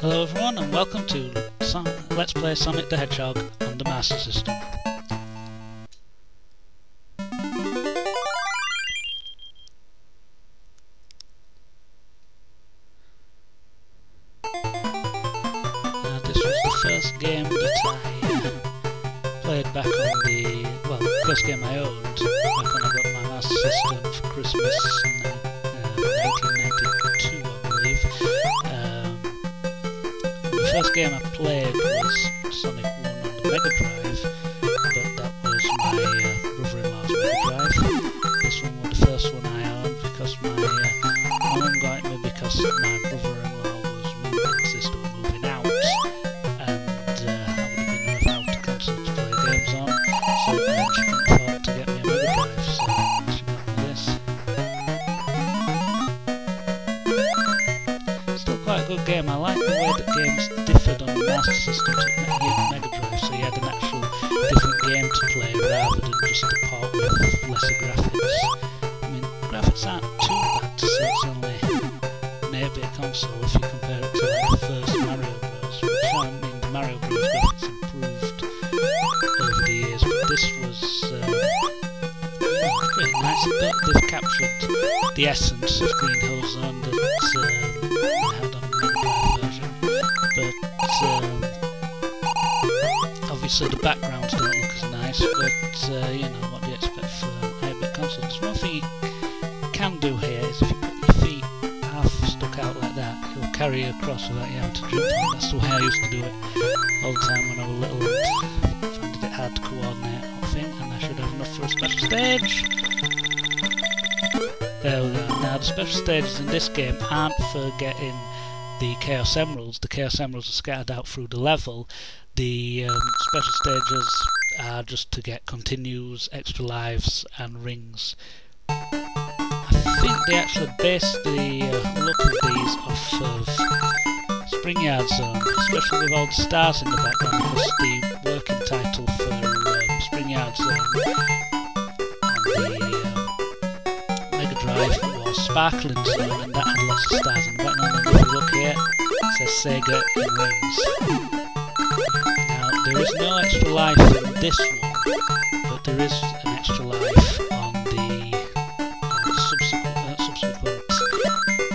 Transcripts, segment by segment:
Hello everyone and welcome to Let's Play Sonic the Hedgehog on the Master System. Now this was the first game that I played back on the, first game I owned back when I got my Master System for Christmas in 1992 I believe. The first game I played was Sonic 1 on the Mega Drive, but that was my brother-in-law's Mega Drive. This one was the first one I owned because my mum got me because my brother-in-law was moving, his sister was moving out, and I would have been without a console to play games on, so then she couldn't afford to get me a Mega Drive, so she got me this. Still quite a good game. I like the way that games differed on the Master System to Mega Drive, so you had an actual different game to play rather than just a port with lesser graphics. I mean, graphics aren't too bad to say it's only an 8-bit console if you compare it to like the first Mario Bros, which I mean the Mario Bros graphics improved over the years, but this was pretty nice. They've captured the essence of Green Hill Zone that I had on the Mega Drive version, but obviously the backgrounds don't look as nice, but you know, what do you expect for an 8-bit console? There's one thing you can do here is if you put your feet half stuck out like that, it'll carry you across without you having to jump on. That's the way I used to do it all the time when I was little and found it hard to coordinate, I think, and I should have enough for a special stage. There we go. Now the special stages in this game aren't for getting the Chaos Emeralds. The Chaos Emeralds are scattered out through the level. The special stages are just to get continues, extra lives and rings. I think they actually base the look of these off of Spring Yard Zone, especially with all the stars in the background, because the working title for Spring Yard Zone on the Mega Drive was Sparkling Zone, and that had lots of stars in the background. And if you look here, it says Sega in rings. Now there is no extra life in this one, but there is an extra life on the subsequent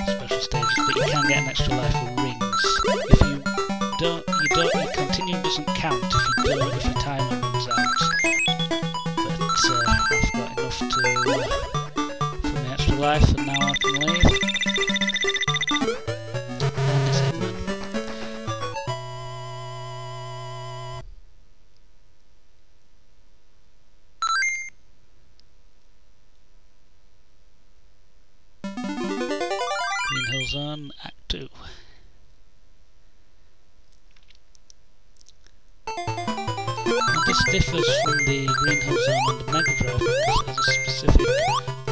special stages. But you can get an extra life with rings. If you don't, your continue doesn't count if your timer runs out. But I've got enough to for my extra life, and now I can leave. And it's it, man. Green Hill Zone, Act 2. And this differs from the Green Hill Zone on the Mega Drive because it has a specific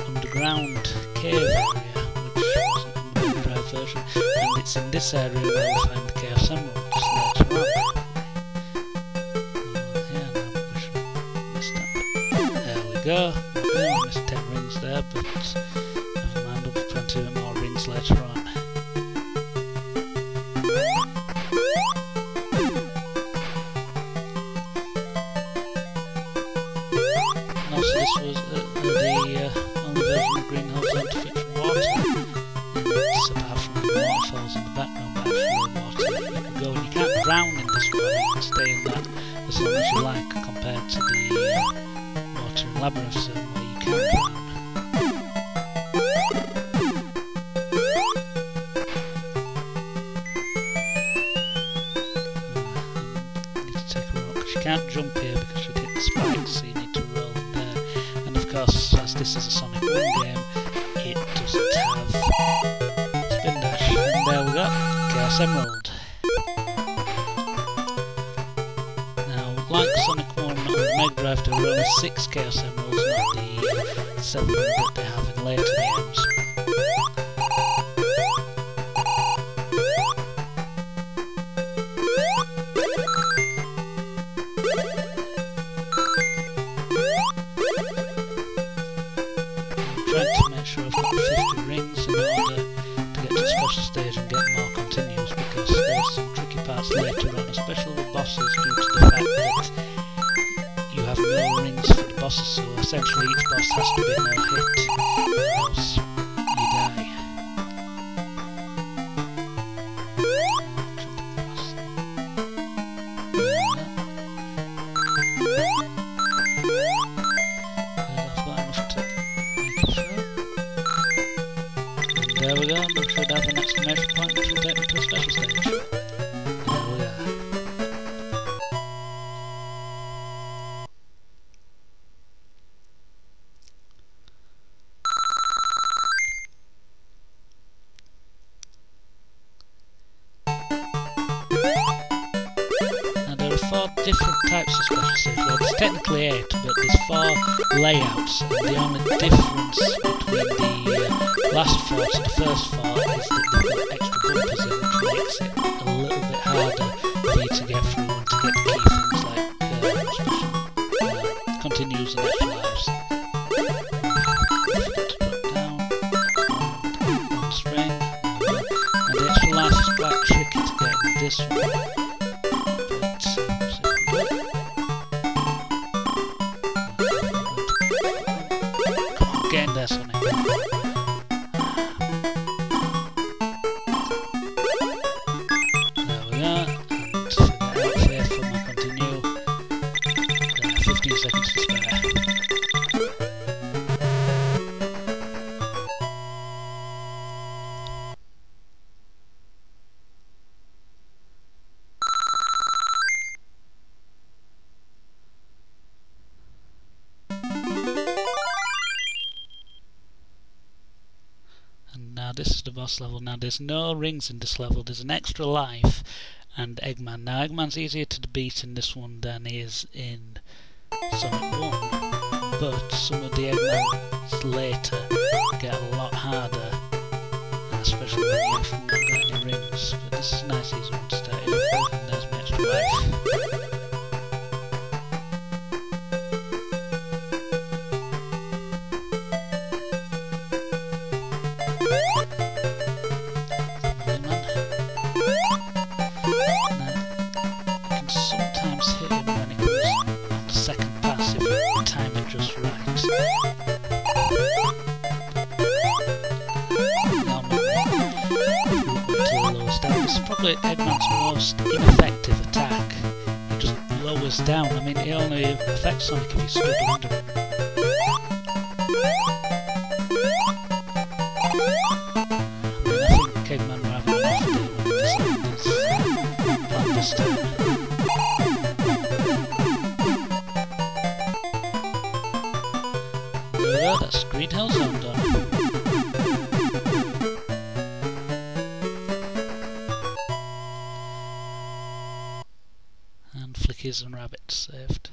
underground cave area, which wasn't in the Mega Drive version, and it's in this area where we find the Chaos Emeralds later on. Yeah, no, we should miss that. There we go. Okay, we missed 10 rings there, but never mind, there'll be plenty of more rings later on. And also this was the only version of Green Hill Zone to feature water, and it's apart from the waterfalls in the background, but actually water you can go, and you can't drown in this water, you can stay in that as long as you like, compared to the water in Labyrinth Zone where you can drown. You can't jump here because you'd hit the spikes, so you need to roll in there. And of course, as this is a Sonic 1 game, it doesn't have spin dash. And there we go, Chaos Emerald. Now, like Sonic 1 on the Mega Drive, there were only 6 Chaos Emeralds, not the 7 that they have in later games. Trying to make sure I've got 50 rings in order to get to the special stage and get more continues, because there's some that's later on, especially with bosses, due to the fact that you have no rings for the bosses, so essentially each boss has to be no hit, or else you die. There we go, and we should have an exclamation point which will take me to a special stage. There we are. Now there are 4 different types of special stages. Well, there's technically 8, but there's 4 layouts, and the only difference between the last 4 to the first 4 is that they've got extra bumpers in, which makes it a little bit harder for you to get through and to get the key things like special continues and extra lives. Forget to drop down, and one spring. And the extra life is quite tricky to get in this one. But see if we can do it. Come on, get in there, Sonic. Seconds to spare. And now this is the boss level. Now there's no rings in this level, there's an extra life and Eggman. Now Eggman's easier to beat in this one than he is in Sonic 1, but some of the Eggmans later get a lot harder, and especially when you've not got any rings. But this is a nice easy one to start with, and there's my extra life. Sometimes hit him when he comes on the second pass if you time it just right. This is probably Eggman's most ineffective attack. He just lowers down. I mean, he only affects Sonic if he stood under him. I think Eggman were having an off day when he decided his plan this time. That's Green Hill Zone done. And Flickies and Rabbits saved.